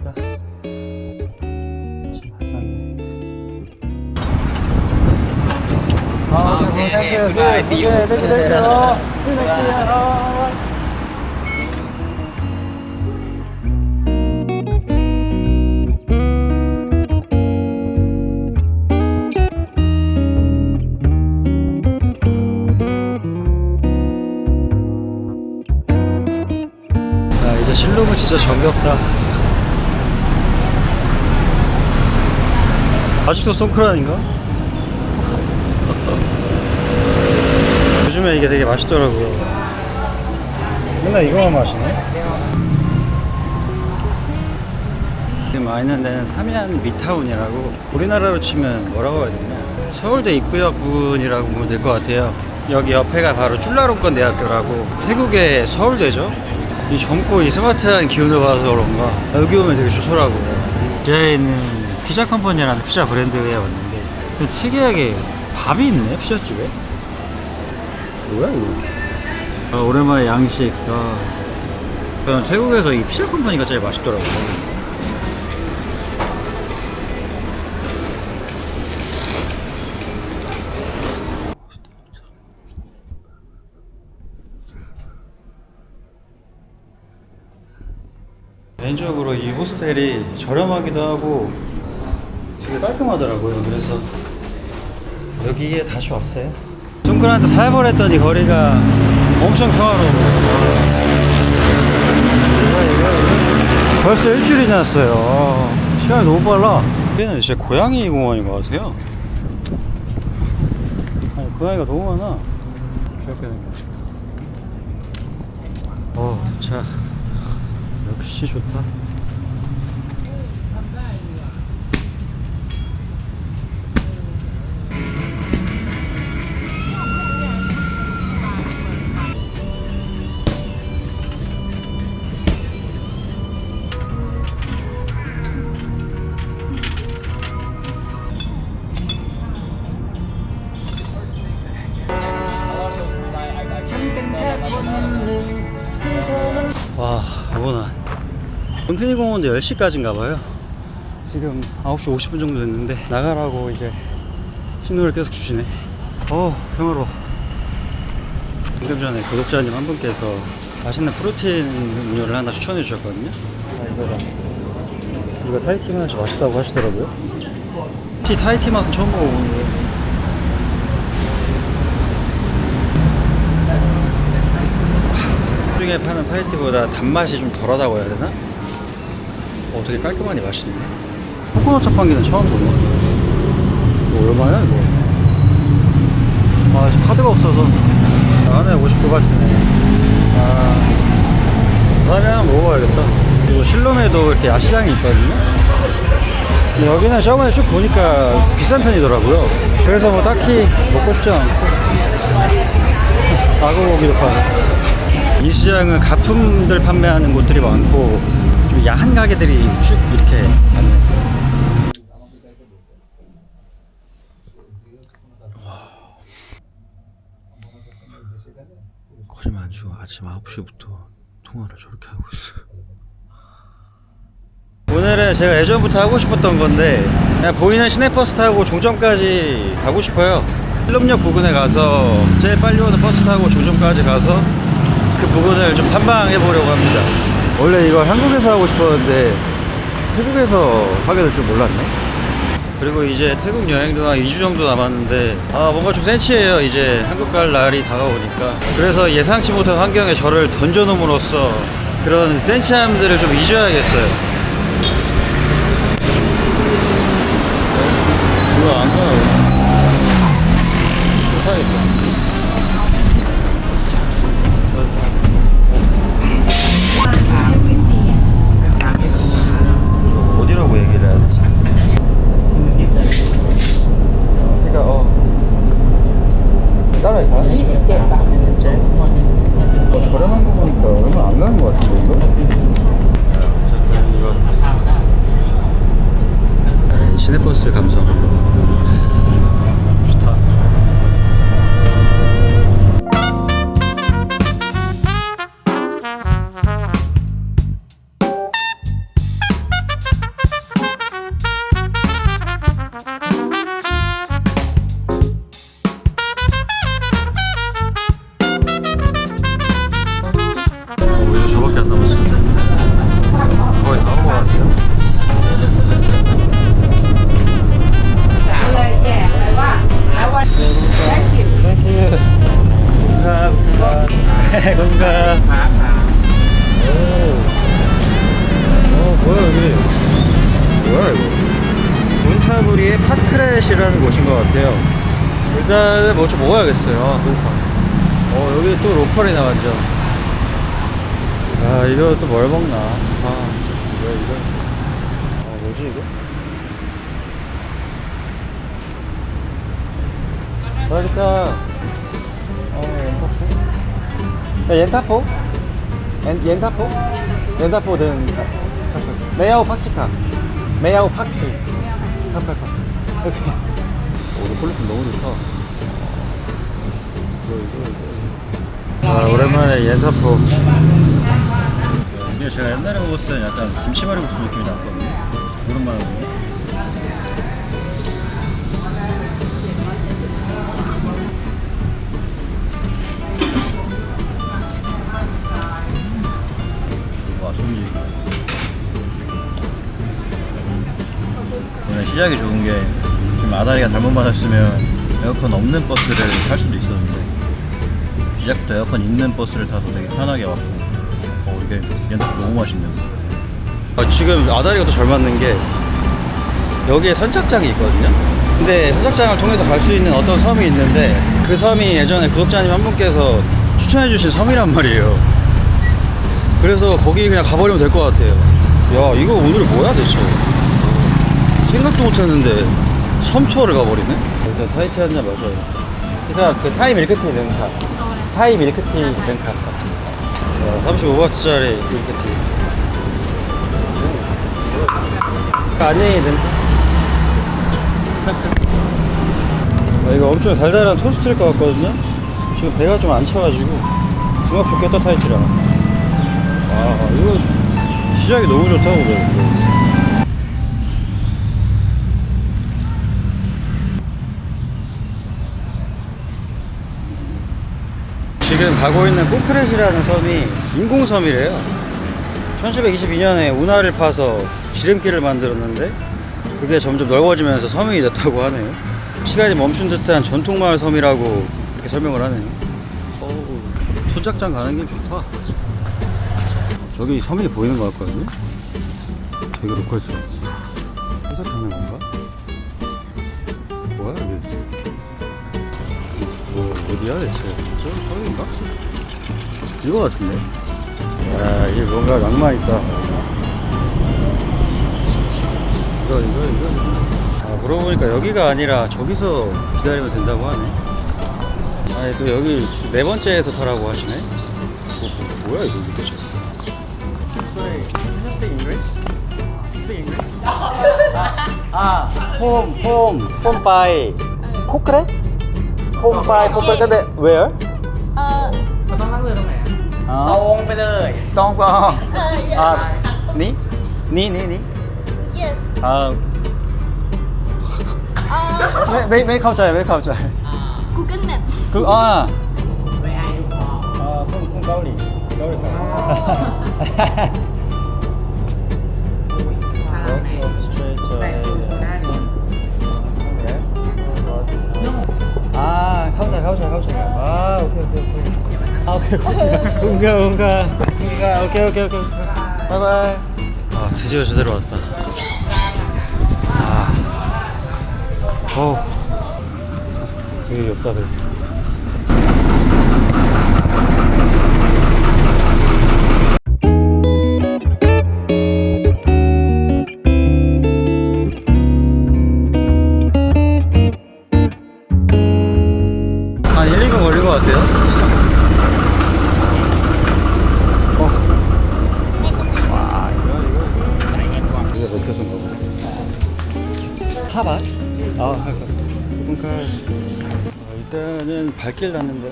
좋다. 좀 낯섰네. Okay, bye. See you. Thank you. See you next year. 이제 실록은 진짜 정겹다. 아직도 송크란인가? 요즘에 이게 되게 맛있더라고요. 맨날 이거만 마시네. 지금 와 있는 데는 삼양 미타운이라고, 우리나라로 치면 뭐라고 해야 되나, 서울대 입구역 부분이라고 보면 될 것 같아요. 여기 옆에가 바로 쭈라롱권 대학교라고, 태국의 서울대죠. 이 젊고 이 스마트한 기운을 봐서 그런가 여기 오면 되게 좋더라고요. 제는 피자 컴퍼니라는 피자 브랜드에 왔는데 좀 특이하게 밥이 있네, 피자집에. 뭐야 이거? 오랜만에 양식. 저는 태국에서 이 피자 컴퍼니가 제일 맛있더라고요. 개인적으로 이 호스텔이 저렴하기도 하고 되게 깔끔하더라고요. 그래서 여기에 다시 왔어요. 송크란한테 살벌했더니 거리가 엄청 평화로워. 벌써 일주일이 지났어요. 시간이 너무 빨라. 여기는 진짜 고양이 공원인 것 같아요. 아니, 고양이가 너무 많아. 귀엽게 생겼어. 자, 역시 좋다. 와, 어머나. 은피니 공원도 10시까지인가봐요. 지금 9시 50분 정도 됐는데 나가라고 이제 신호를 계속 주시네. 평화로워. 방금 전에 구독자님 한 분께서 맛있는 프로틴 음료를 하나 추천해 주셨거든요. 이거다. 이거 타이티 맛이 맛있다고 하시더라고요. 타이티 맛은 처음 먹어보는데 중에 파는 타이티보다 단맛이 좀 덜하다고 해야 되나? 되게 깔끔하니 맛있네. 코코넛 자판기는 처음 보네. 이거 얼마야 이거? 지금 카드가 없어서 안에 59바트네. 다음에 한번 먹어봐야겠다. 그리고 실롬에도 이렇게 야시장이 있거든요. 근데 여기는 저번에 쭉 보니까 비싼 편이더라고요. 그래서 뭐 딱히 먹고 싶지 않고 악어 고기도 파네. 이 시장은 가품들 판매하는 곳들이 많고 좀 야한 가게들이 쭉 이렇게 많네. 거짓말 안 치고 아침 9시부터 통화를 저렇게 하고 있어요. 오늘은 제가 예전부터 하고 싶었던 건데 그냥 보이는 시내버스 타고 종점까지 가고 싶어요. 실롬역 부근에 가서 제일 빨리 오는 버스 타고 종점까지 가서 그 부분을 좀 탐방해 보려고 합니다. 원래 이거 한국에서 하고 싶었는데 태국에서 하게 될 줄 몰랐네. 그리고 이제 태국 여행도 한 2주 정도 남았는데 뭔가 좀 센치해요. 이제 한국 갈 날이 다가오니까. 그래서 예상치 못한 환경에 저를 던져놓음으로써 그런 센치함들을 좀 잊어야겠어요. 이거 안 가요. 못하겠다. 어디라고 얘기를 해야 되지? 그러니까 따라해봐. 27바. 저렴한 거 보니까 얼마 안 가는 거 같은데 이거? 시내버스 감성. 포크렛이라는 곳인 것 같아요. 일단 뭐 좀 먹어야겠어요. 아, 배고파. 여기 또 로컬이 나왔죠. 아, 이거 또 뭘 먹나? 아, 뭐야 이거? 뭐지 이거? 사리타. 옌타포? 옌타포? 옌타포 등 메야오 팍치카. 메야오 팍치. 팍팍팍. 이렇게. 오늘 퀄리티 너무 좋다. 아, 오랜만에 옌타포. 이게 제가 옛날에 먹었을 때는 약간 김치말이국수 느낌이 났거든요. 오랜만에 먹네. 와, 손질. 오늘 시작이 좋은 게 좀 아다리가 잘못 맞았으면 에어컨 없는 버스를 탈 수도 있었는데 시작부터 에어컨 있는 버스를 타서 되게 편하게 왔고 이게 옌타포 너무 맛있네요. 지금 아다리가 더 잘 맞는 게 여기에 선착장이 있거든요. 근데 선착장을 통해서 갈 수 있는 어떤 섬이 있는데 그 섬이 예전에 구독자님 한 분께서 추천해 주신 섬이란 말이에요. 그래서 거기 그냥 가버리면 될 것 같아요. 야, 이거 오늘 뭐야 대체? 생각도 못했는데 섬 투어를 가버리네? 일단 타이티 한 잔 마셔요. 그러니까 그 타이 밀크티 능카. 타이 밀크티 능카. 35바트짜리 밀크티. 안녕히 능카. 이거 엄청 달달한 토스트일 것 같거든요? 지금 배가 좀 안 차가지고 궁합 좋겠다 타이티랑. 이거 시작이 너무 좋다고 그래요. 지금 가고 있는 포크렛이라는 섬이 인공섬이래요. 1722년에 운하를 파서 지름길을 만들었는데 그게 점점 넓어지면서 섬이 됐다고 하네요. 시간이 멈춘 듯한 전통마을 섬이라고 이렇게 설명을 하네요. 선착장 가는 게 좋다. 저기 섬이 보이는 것 같거든요. 되게 로컬 섬. 선착장인 건가? 뭐야 이게? 어디야 대체? 저기인가? 이거 같은데? 야, 이게 뭔가 낭만 있다. 이거. 그러고 보니까 여기가 아니라 저기서 기다리면 된다고 하네. 아니, 또 여기 네 번째에서 타라고 하시네? 뭐야 이거 도대체? 홈 바이 코크렛? 홈 바이 코크렛 근데 where? เขาต้องนั่งเรือตรงไหนอะ 아, ตรงไปเลย 똥 니? 니? Yes. 아, 왜 갑자기? Google Map. 아, ไปไอดูพอ 콩 가오리. 가오리. พลังแม่แต่ดูหน้านี่ 아, 카우차. 아, 오케이. 아, 오케이. 응가. 오케이. 바이바이. 아, 드디어 제대로 왔다. 되게 엽다, 그래. 한 1, 2분 걸린 것 같아요. 와, 이거 몇 표선가 보네. 하바? 그러니까 일단은 발길 났는데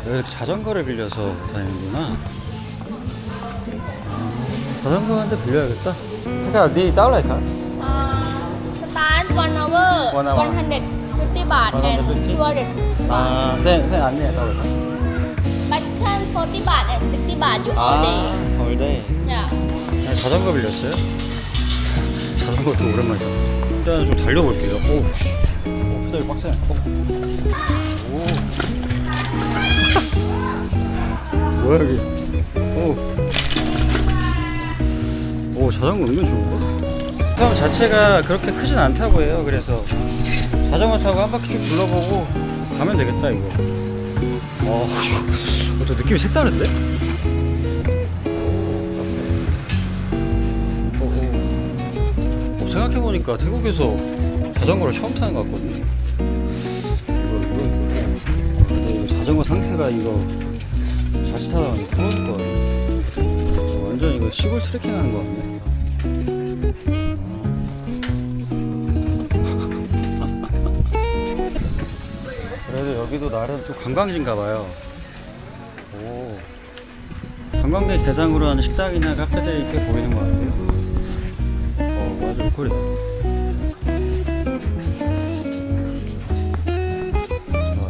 여기 자전거를 빌려서 다니는구나. 자전거 한 대 빌려야겠다. 회사 니 따라할까? Start 1 hour. 1 hour. 150 baht and 150? 200 네, 안내 따라할까? Bicycle 40 baht and 60 baht you all day. all day. Yeah. 자전거 빌렸어요? 자전거 또 오랜만이다. 일단 좀 달려볼게요. 페달이 빡세네. 뭐야 여기? 오, 자전거 은근 좋은데? 섬 자체가 그렇게 크진 않다고 해요. 그래서 자전거 타고 한 바퀴 쭉 둘러보고 가면 되겠다 이거. 또 느낌이 색다른데? 생각해보니까 태국에서 자전거를 처음 타는 것 같거든요. 근데 이거 자전거 상태가 이거 자칫하다가 떨어질 것 같네. 완전 이거 시골 트레킹 하는 것 같네. 그래도 여기도 나름 좀 관광지인가 봐요. 오. 관광객 대상으로 하는 식당이나 카페들이 꽤 보이는 것 같아요. 완전 꿀이다.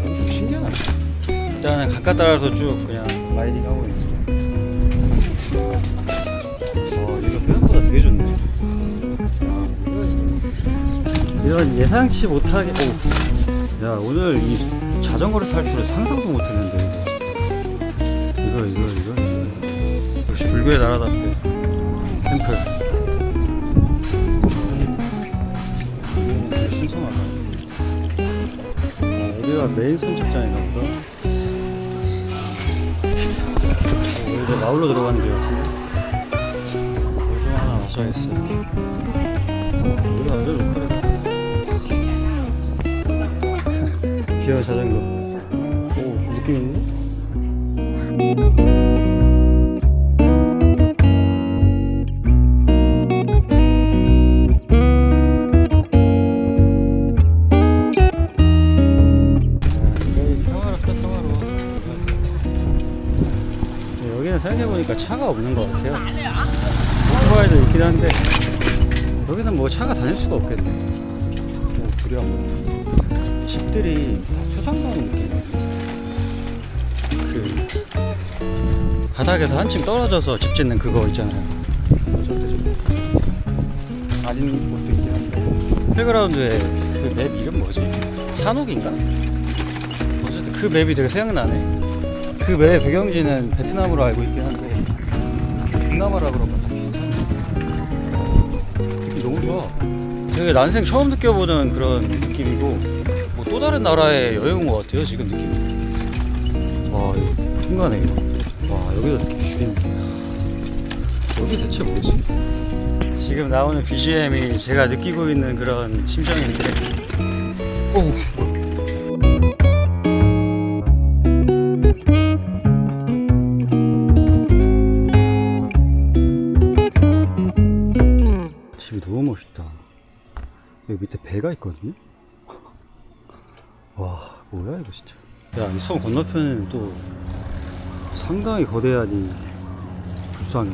여기 신기하네. 일단은 강가 따라서 쭉 그냥 라이딩 하고 있는. 이거 생각보다 되게 좋네. 이런 예상치 못하게. 야, 오늘 이 자전거를 탈 줄은 상상도 못했는데. 이거. 역시 불교의 나라답게 템플. 신선하다. 여기가 메인 선착장인가 보다. 이제 마을로 들어가는 길 같은데. 물 좀 하나 마셔야겠어요. 여기가 완전 로컬이다. 귀여운 자전거. 좀 느낌 있는데? 생각해보니까 차가 없는 것 같아요. 오토바이도 있긴 한데 여기는 뭐 차가 다닐 수가 없겠네. 두려운 집들이 수상스러운 느낌이야. 그 바닥에서 한층 떨어져서 집 짓는 그거 있잖아요. 아닌 곳도 있긴 한데 플레이그라운드에 그 맵 이름 뭐지? 산옥인가? 어쨌든 그 맵이 되게 생각나네. 그 맵의 배경지는 베트남으로 알고 있긴 한데 동남아라 그런가 느낌 너무 좋아. 되게 난생 처음 느껴보는 그런 느낌이고 뭐 또 다른 나라에 여행 온 것 같아요 지금 느낌이. 와 이거 순간에 와 여기도 느낌 죽이네. 여기 대체 뭐지? 지금 나오는 BGM이 제가 느끼고 있는 그런 심정인데 오우 집이 너무 멋있다. 여기 밑에 배가 있거든요? 와 뭐야 이거 진짜. 야 이 섬 건너편에는 또 상당히 거대하니 불쌍해.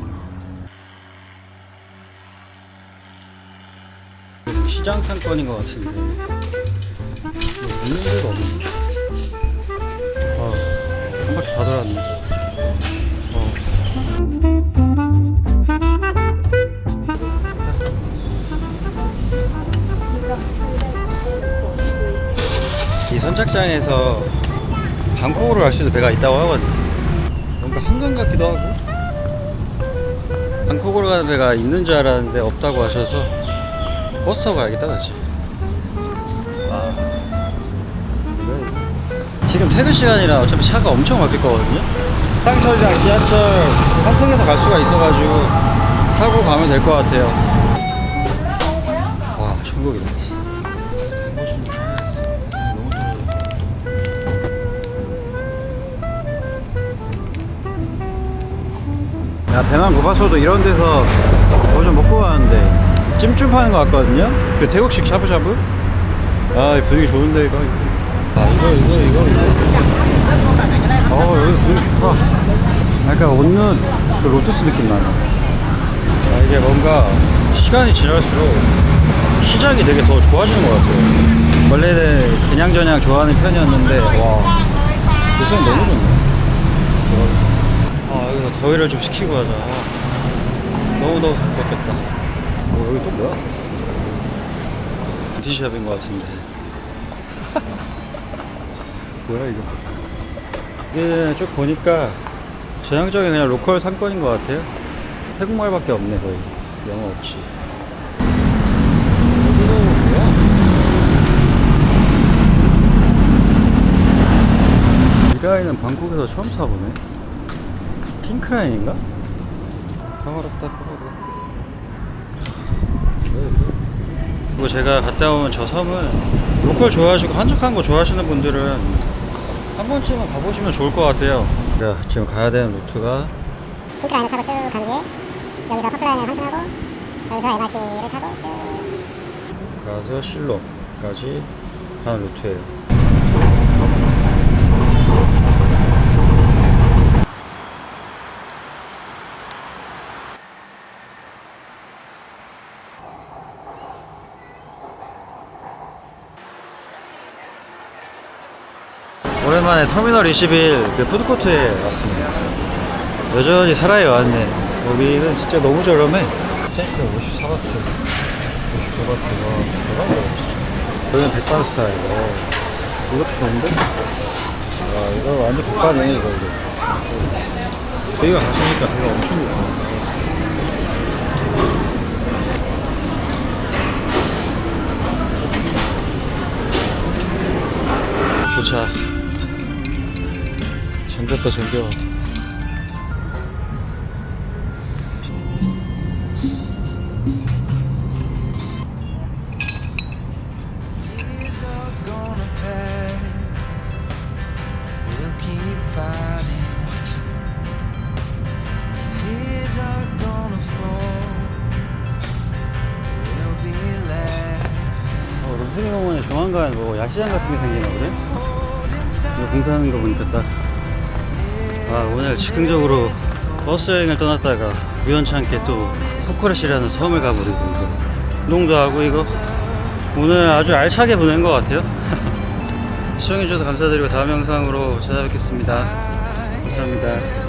시장 상권인 것 같은데 있는 데가 없네. 한 바퀴 다 돌았네. 이 선착장에서 방콕으로 갈 수 있는 배가 있다고 하거든요. 뭔가 한강 같기도 하고. 방콕으로 가는 배가 있는 줄 알았는데 없다고 하셔서 버스 타고 가야겠다 다시. 지금 퇴근 시간이라 어차피 차가 엄청 막힐 거거든요. 상철이랑 지하철 환승해서 갈 수가 있어가지고 타고 가면 될 것 같아요. 와 천국이다. 야 배만 고파서도 이런 데서 뭐 좀 먹고 가는데 찜찜 파는 거 같거든요? 그 태국식 샤브샤브? 아 분위기 좋은데 이거. 아 이거 여기 분위기 좋다. 약간 옷는 그 로투스 느낌 나네. 아, 이게 뭔가 시간이 지날수록 시장이 되게 더 좋아지는 것 같아요. 원래는 그냥저냥 좋아하는 편이었는데 와 요새는 너무 좋네. 여기서 더위를 좀 식히고 하자. 너무 더워서 덥겠다. 여기 또 뭐야? 뷰티샵인 것 같은데. 뭐야 이거? 이게 쭉 보니까 전형적인 그냥 로컬 상권인 것 같아요. 태국말밖에 없네 거의. 영어 없이. 가이는 방콕에서 처음 타보네. 핑크라인인가? 까마롭다 까마롭다. 그리고 제가 갔다 온 저 섬은 로컬 좋아하시고 한적한 거 좋아하시는 분들은 한 번쯤은 가보시면 좋을 것 같아요. 제가 지금 가야 되는 루트가 핑크라인을 타고 쭉 간 뒤에 여기서 퍼플라인을 환승하고 여기서 MRT를 타고 쭉 가서 실로까지 가는 루트예요. 오랜만에 터미널 21 그 푸드코트에 왔습니다. 여전히 살아요 왔네. 여기는 진짜 너무 저렴해. 센트 54바트 59바트가 대박이야. 여기는 백반 스타일이고 이것도 좋은데? 와 이거 완전 백반이네 이거. 저희가 가시니까 배가 엄청 고파. 도착. 잠겼다 잠겨. 롱페리공원에 조만간 뭐 야시장 같은 게 생기나 보네? 이거 공사하는 거 보니까 딱. 아, 오늘 즉흥적으로 버스 여행을 떠났다가 우연찮게 또 포크레시라는 섬을 가버리고 이거 운동도 하고 이거 오늘 아주 알차게 보낸 것 같아요. 시청해주셔서 감사드리고 다음 영상으로 찾아뵙겠습니다. 감사합니다.